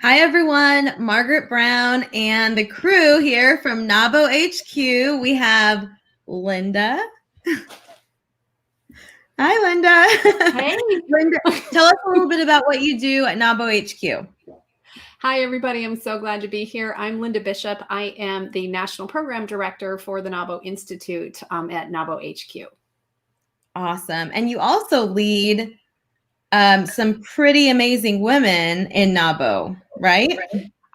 Hi, everyone. Margaret Brown and the crew here from NABO HQ. We have Linda. Hi, Linda. Hey. Linda, tell us a little bit about what you do at NABO HQ. Hi, everybody. I'm so glad to be here. I'm Linda Bishop. I am the National Program Director for the NABO Institute at NABO HQ. Awesome. And you also lead some pretty amazing women in NABO, right?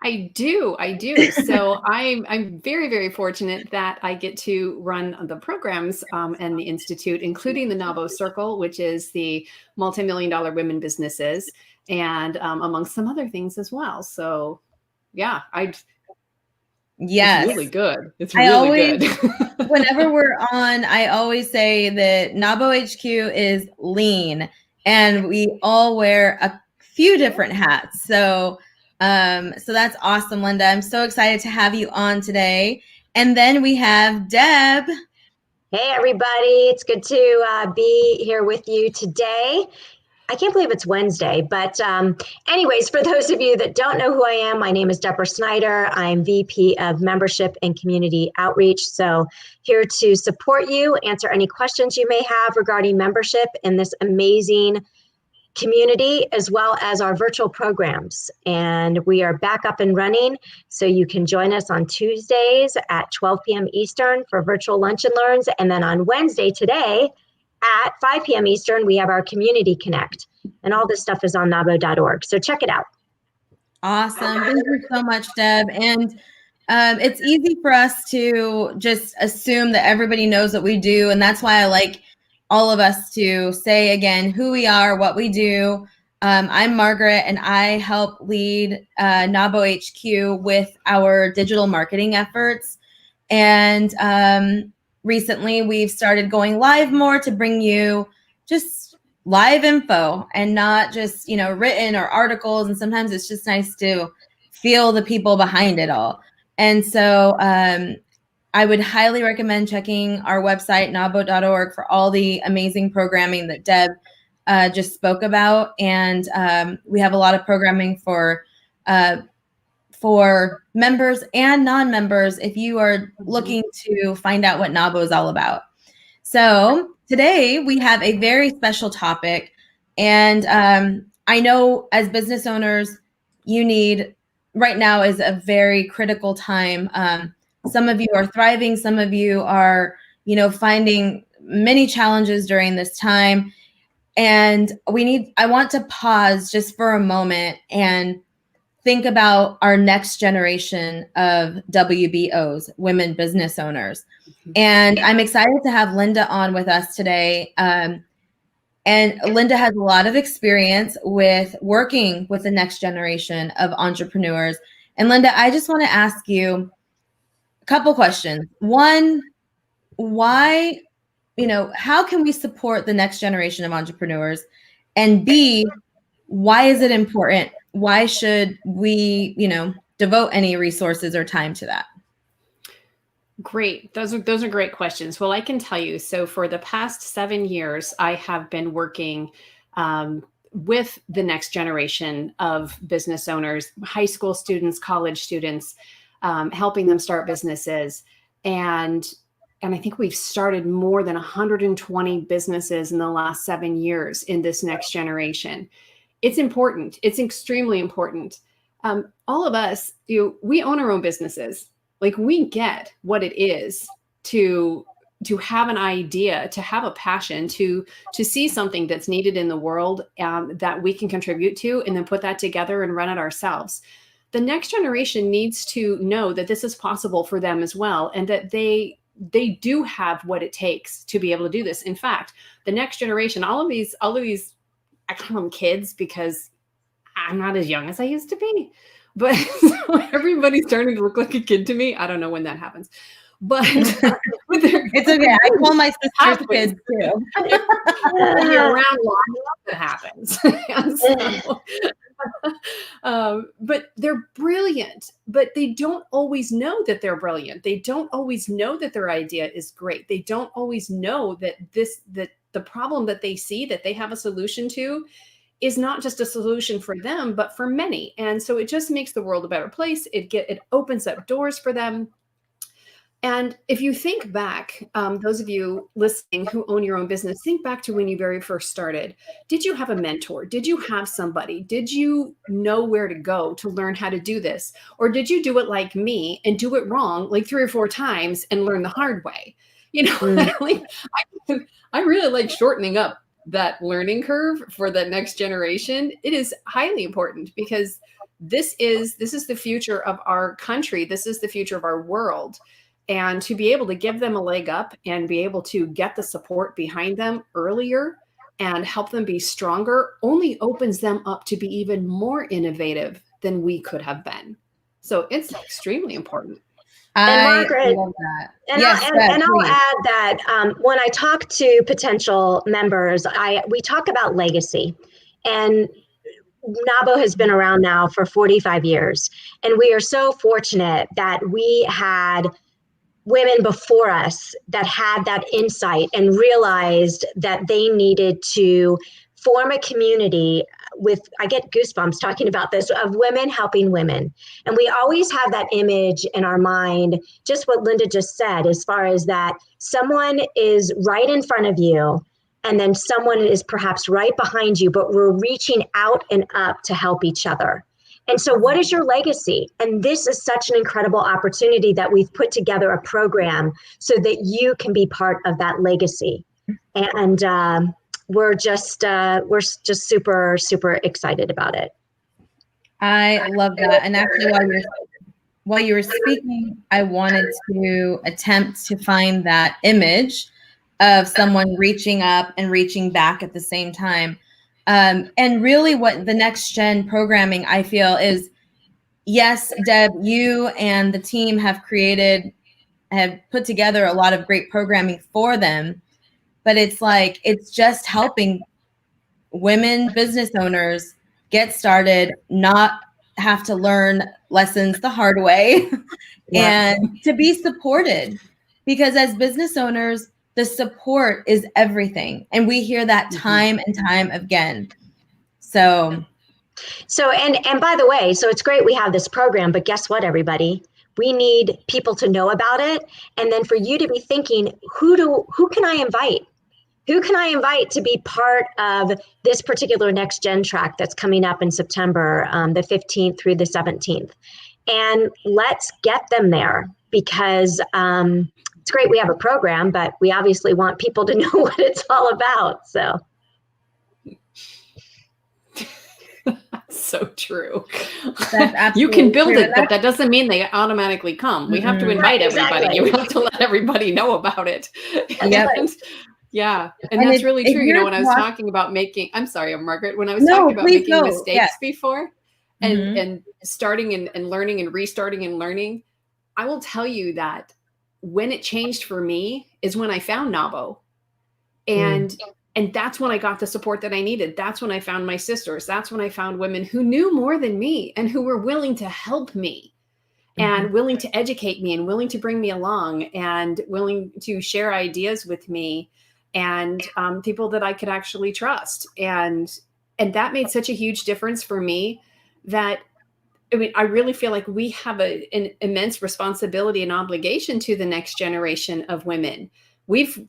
I do. So I'm very, very fortunate that I get to run the programs and the Institute, including the NABO Circle, which is the multi-million-dollar women businesses, and amongst some other things as well. So yeah, Yes. It's really good. It's really good. Whenever we're on, I always say that NABO HQ is lean and we all wear a few different hats. So that's awesome, Linda. I'm so excited to have you on today. And then we have Deb. Hey, everybody. It's good to be here with you today. I can't believe it's Wednesday, but anyways, for those of you that don't know who I am, my name is Deborah Snyder. I'm VP of Membership and Community Outreach. So here to support you, answer any questions you may have regarding membership in this amazing community, as well as our virtual programs. And we are back up and running, so you can join us on Tuesdays at 12 p.m. Eastern for virtual lunch and learns. And then on Wednesday today at 5 p.m. Eastern, we have our Community Connect. And all this stuff is on nabo.org. So check it out. Awesome. Thank you so much, Deb. And it's easy for us to just assume that everybody knows what we do. And that's why I like all of us to say again who we are, what we do. I'm Margaret, and I help lead NABO HQ with our digital marketing efforts. And recently, we've started going live more to bring you just live info and not just written or articles. And sometimes it's just nice to feel the people behind it all. And so I would highly recommend checking our website, nabo.org, for all the amazing programming that Deb just spoke about. And we have a lot of programming for members and non-members if you are looking to find out what NABO is all about. So today we have a very special topic. And I know as business owners, right now is a very critical time. Some of you are thriving. Some of you are, finding many challenges during this time. And I want to pause just for a moment and think about our next generation of WBOs, women business owners. And I'm excited to have Linda on with us today. And Linda has a lot of experience with working with the next generation of entrepreneurs. And Linda, I just want to ask you a couple questions. One, why, how can we support the next generation of entrepreneurs? And B, why is it important? Why should we, devote any resources or time to that? Great. Those are great questions. Well, I can tell you, so for the past 7 years, I have been working with the next generation of business owners, high school students, college students, helping them start businesses. And I think we've started more than 120 businesses in the last 7 years in this next generation. It's important. It's extremely important. All of us, we own our own businesses. Like, we get what it is to have an idea, to have a passion, to see something that's needed in the world that we can contribute to, and then put that together and run it ourselves. The next generation needs to know that this is possible for them as well, and that they do have what it takes to be able to do this. In fact, the next generation, all of these, I call them kids because I'm not as young as I used to be. But so everybody's starting to look like a kid to me. I don't know when that happens, but it's okay. I call my sisters kids too. You're around long enough, it happens. But they're brilliant, but they don't always know that they're brilliant. They don't always know that their idea is great. They don't always know that the problem that they see, that they have a solution to, is not just a solution for them, but for many. And so it just makes the world a better place. It opens up doors for them. And if you think back, those of you listening who own your own business, think back to when you very first started. Did you have a mentor? Did you have somebody? Did you know where to go to learn how to do this? Or did you do it like me and do it wrong like 3 or 4 times and learn the hard way? You know, I really like shortening up that learning curve for the next generation. It is highly important because this is the future of our country. This is the future of our world. And to be able to give them a leg up and be able to get the support behind them earlier and help them be stronger only opens them up to be even more innovative than we could have been. So it's extremely important. And Margaret, love that. And, Yes, I'll add that when I talk to potential members, we talk about legacy. And NAWBO has been around now for 45 years. And we are so fortunate that we had women before us that had that insight and realized that they needed to form a community with, I get goosebumps talking about this, of women helping women. And we always have that image in our mind, just what Linda just said, as far as that someone is right in front of you and then someone is perhaps right behind you, but we're reaching out and up to help each other. And so what is your legacy? And this is such an incredible opportunity that we've put together a program so that you can be part of that legacy. And we're just super, super excited about it. I love that. And actually, while you were speaking, I wanted to attempt to find that image of someone reaching up and reaching back at the same time. And really what the Next Gen programming, I feel, is, yes, Deb, you and the team have put together a lot of great programming for them, but it's just helping women business owners get started, not have to learn lessons the hard way, and to be supported. Because as business owners, the support is everything. And we hear that time and time again. So and by the way, so it's great we have this program, but guess what, everybody? We need people to know about it. And then for you to be thinking, who can I invite? Who can I invite to be part of this particular Next Gen track that's coming up in September, the 15th through the 17th? And let's get them there, because it's great we have a program, but we obviously want people to know what it's all about. So. So true. That's you can build true. it, but that doesn't mean they automatically come. We have to invite everybody. You have to let everybody know about it. Yeah. And that's really true. You know, when I was talking about making, I'm sorry, Margaret, when I was talking about making mistakes before and starting and learning and restarting and learning, I will tell you that when it changed for me is when I found NAWBO. And that's when I got the support that I needed. That's when I found my sisters. That's when I found women who knew more than me and who were willing to help me and willing to educate me and willing to bring me along and willing to share ideas with me, and people that I could actually trust. And that made such a huge difference for me that, I mean, I really feel like we have an immense responsibility and obligation to the next generation of women. We've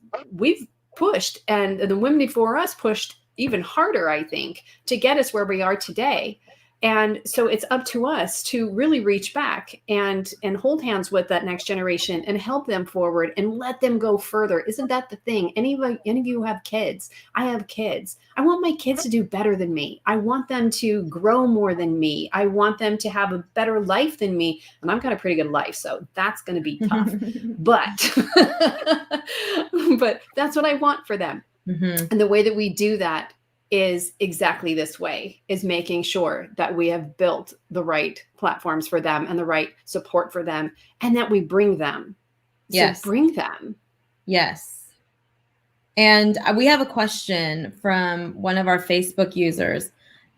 pushed, and the women before us pushed even harder, I think, to get us where we are today. And so it's up to us to really reach back and hold hands with that next generation and help them forward and let them go further. Isn't that the thing? Any of you have kids? I have kids. I want my kids to do better than me. I want them to grow more than me. I want them to have a better life than me. And I've got a pretty good life, so that's going to be tough. But that's what I want for them. And the way that we do that is exactly this way, is making sure that we have built the right platforms for them and the right support for them, and that we bring them. Yes. So bring them. Yes. And we have a question from one of our Facebook users.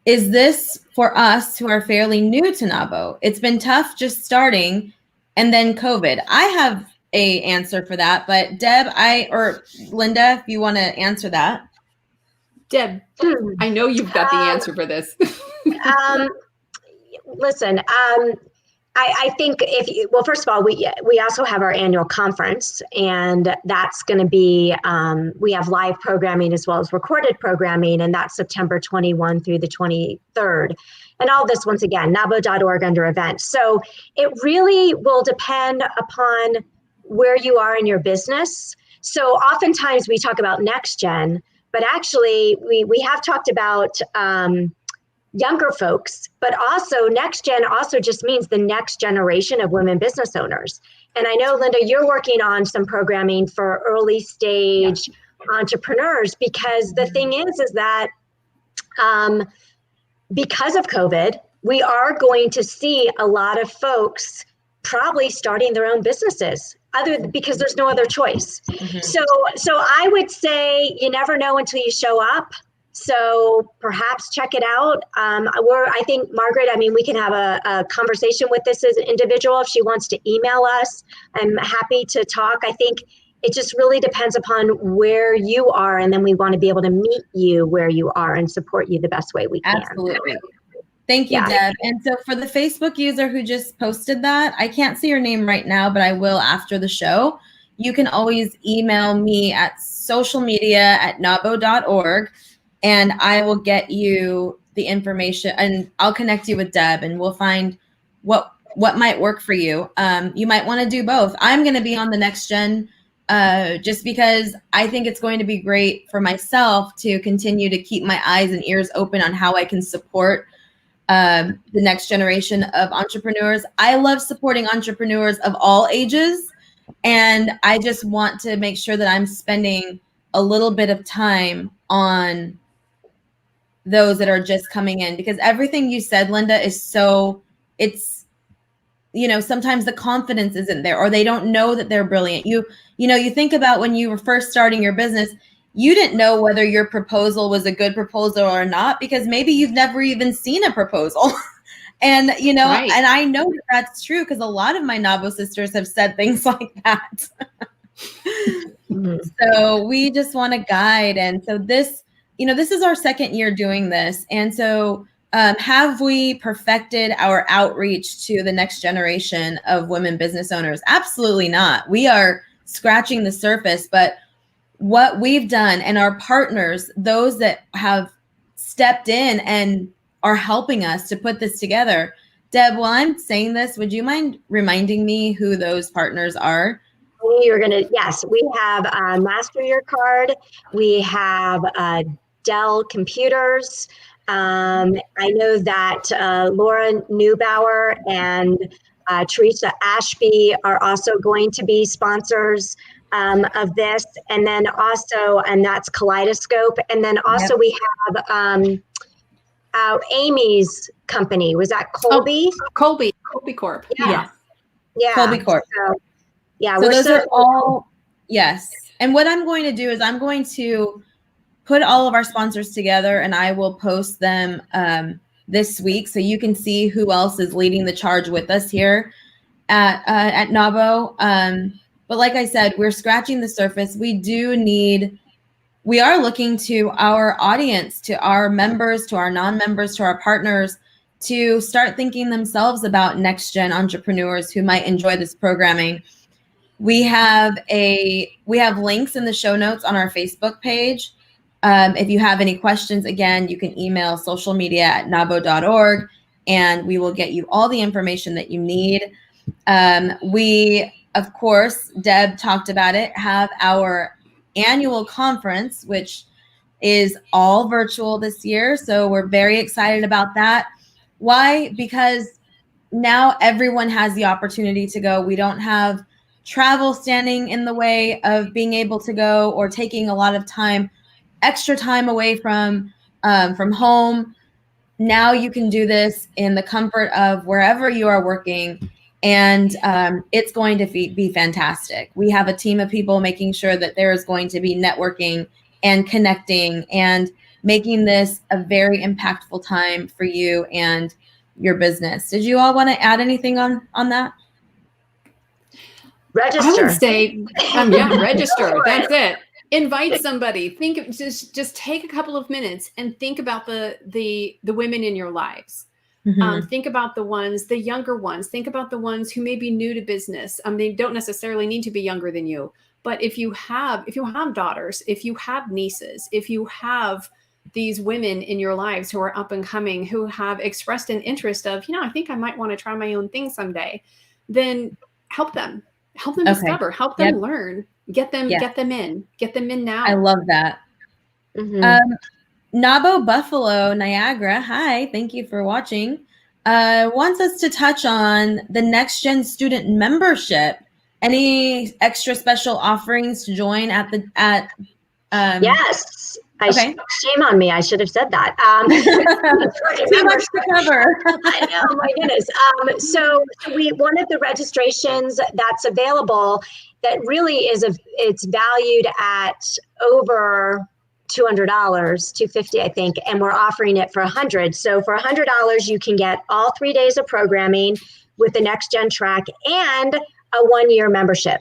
Is this for us who are fairly new to NAWBO? It's been tough just starting, and then COVID. I have a answer for that, but Deb, or Linda, if you want to answer that. Deb, I know you've got the answer for this. Listen, I think well, first of all, we also have our annual conference, and that's going to be, we have live programming as well as recorded programming, and that's September 21 through the 23rd. And all this, once again, NAWBO.org under events. So it really will depend upon where you are in your business. So oftentimes we talk about next gen, but actually we have talked about younger folks, but also next gen also just means the next generation of women business owners. And I know, Linda, you're working on some programming for early stage entrepreneurs, because the thing is that because of COVID, we are going to see a lot of folks probably starting their own businesses because there's no other choice. So I would say you never know until you show up. So perhaps check it out. I think, Margaret, we can have a conversation with this as an individual. If she wants to email us, I'm happy to talk. I think it just really depends upon where you are. And then we want to be able to meet you where you are and support you the best way we can. Absolutely. Thank you, Deb. And so for the Facebook user who just posted that, I can't see your name right now, but I will after the show. You can always email me at socialmedia@nawbo.org. And I will get you the information, and I'll connect you with Deb, and we'll find what might work for you. You might want to do both. I'm going to be on the Next Gen just because I think it's going to be great for myself to continue to keep my eyes and ears open on how I can support the next generation of entrepreneurs. I love supporting entrepreneurs of all ages, and I just want to make sure that I'm spending a little bit of time on those that are just coming in, because everything you said, Linda, is sometimes the confidence isn't there, or they don't know that they're brilliant. You think about when you were first starting your business, you didn't know whether your proposal was a good proposal or not, because maybe you've never even seen a proposal. And, Right. And I know that that's true, because a lot of my NAWBO sisters have said things like that. So we just want to guide. And so this is our second year doing this. And so have we perfected our outreach to the next generation of women business owners? Absolutely not. We are scratching the surface, but what we've done, and our partners, those that have stepped in and are helping us to put this together. Deb, while I'm saying this, would you mind reminding me who those partners are? Yes, we have Master Your Card. We have Dell Computers. I know that Laura Neubauer and Teresa Ashby are also going to be sponsors of this. And then also, and that's Kaleidoscope. And then also we have Amy's company. Was that Colby? Oh, Colby Corp. Yeah. Colby Corp. So those are all, yes. And what I'm going to do is I'm going to put all of our sponsors together, and I will post them this week, so you can see who else is leading the charge with us here at NAWBO. But like I said, we're scratching the surface. We are looking to our audience, to our members, to our non-members, to our partners, to start thinking themselves about next gen entrepreneurs who might enjoy this programming. We have links in the show notes on our Facebook page. If you have any questions, again, you can email socialmedia@nawbo.org, and we will get you all the information that you need. We, of course, Deb talked about it, have our annual conference, which is all virtual this year. So we're very excited about that. Why? Because now everyone has the opportunity to go. We don't have travel standing in the way of being able to go, or taking a lot of extra time away from home. Now you can do this in the comfort of wherever you are working, and it's going to be fantastic. We have a team of people making sure that there is going to be networking and connecting and making this a very impactful time for you and your business. Did you all want to add anything on that? Register. I would say, register. That's it. Invite somebody. Just take a couple of minutes and think about the women in your lives. Think about the younger ones. Think about the ones who may be new to business. They don't necessarily need to be younger than you. But if you have daughters, if you have nieces, if you have these women in your lives who are up and coming, who have expressed an interest of, I think I might want to try my own thing someday, then help them discover, help them learn, get them in now. I love that. Nabo Buffalo Niagara, hi, thank you for watching. Wants us to touch on the Next Gen student membership. Any extra special offerings to join at yes. Shame on me. I should have said that. Too much to cover. I know, my goodness. So one of the registrations that's available that really it's valued at over $200, $250, I think, and we're offering it for $100. So for $100, you can get all 3 days of programming with the Next Gen track and a 1-year membership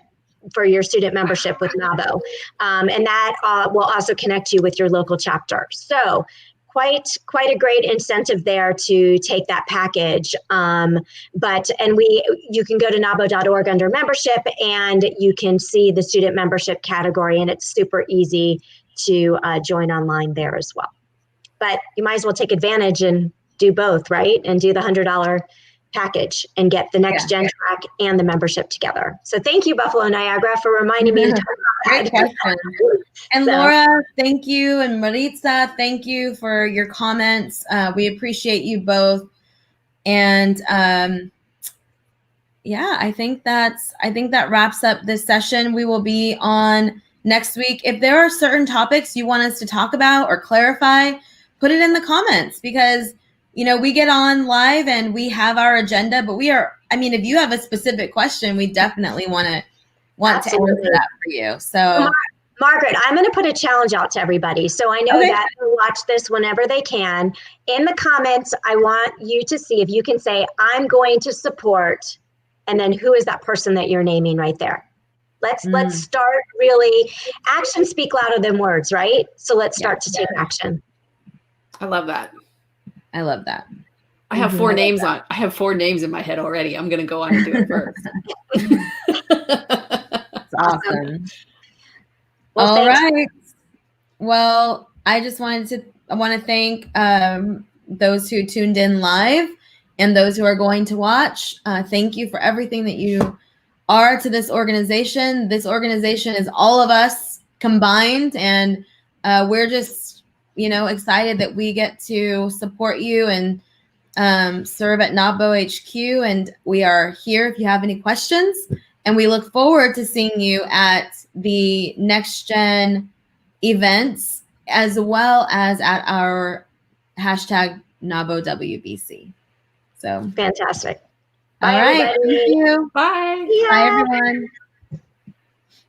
for your student membership with NABO. And that will also connect you with your local chapter. So quite a great incentive there to take that package. You can go to nabo.org under membership and you can see the student membership category, and it's super easy to join online there as well. But you might as well take advantage and do both, right? And do the $100 package and get the Next Gen track and the membership together. So thank you, Buffalo Niagara, for reminding me to talk about that. Great question. And Laura, thank you. And Maritza, thank you for your comments. We appreciate you both. And I think that wraps up this session. We will be on next week. If there are certain topics you want us to talk about or clarify, put it in the comments, because we get on live and we have our agenda, but if you have a specific question, we definitely want to answer that for you. So Margaret, I'm going to put a challenge out to everybody. So I know that they'll watch this whenever they can. In the comments, I want you to see if you can say, I'm going to support, and then who is that person that you're naming right there? Let's start really, actions speak louder than words, right? So let's start to take action. I love that. I love that. I have 4 names I have 4 names in my head already. I'm going to go on and do it first. That's awesome. All right. Well, I want to thank those who tuned in live and those who are going to watch. Thank you for everything that you are to this organization. This organization is all of us combined, and we're just excited that we get to support you and serve at NABO HQ. And we are here if you have any questions. And we look forward to seeing you at the Next Gen events, as well as at our hashtag NABO WBC. So fantastic. All right. Thank you. Bye. Yeah. Bye, everyone.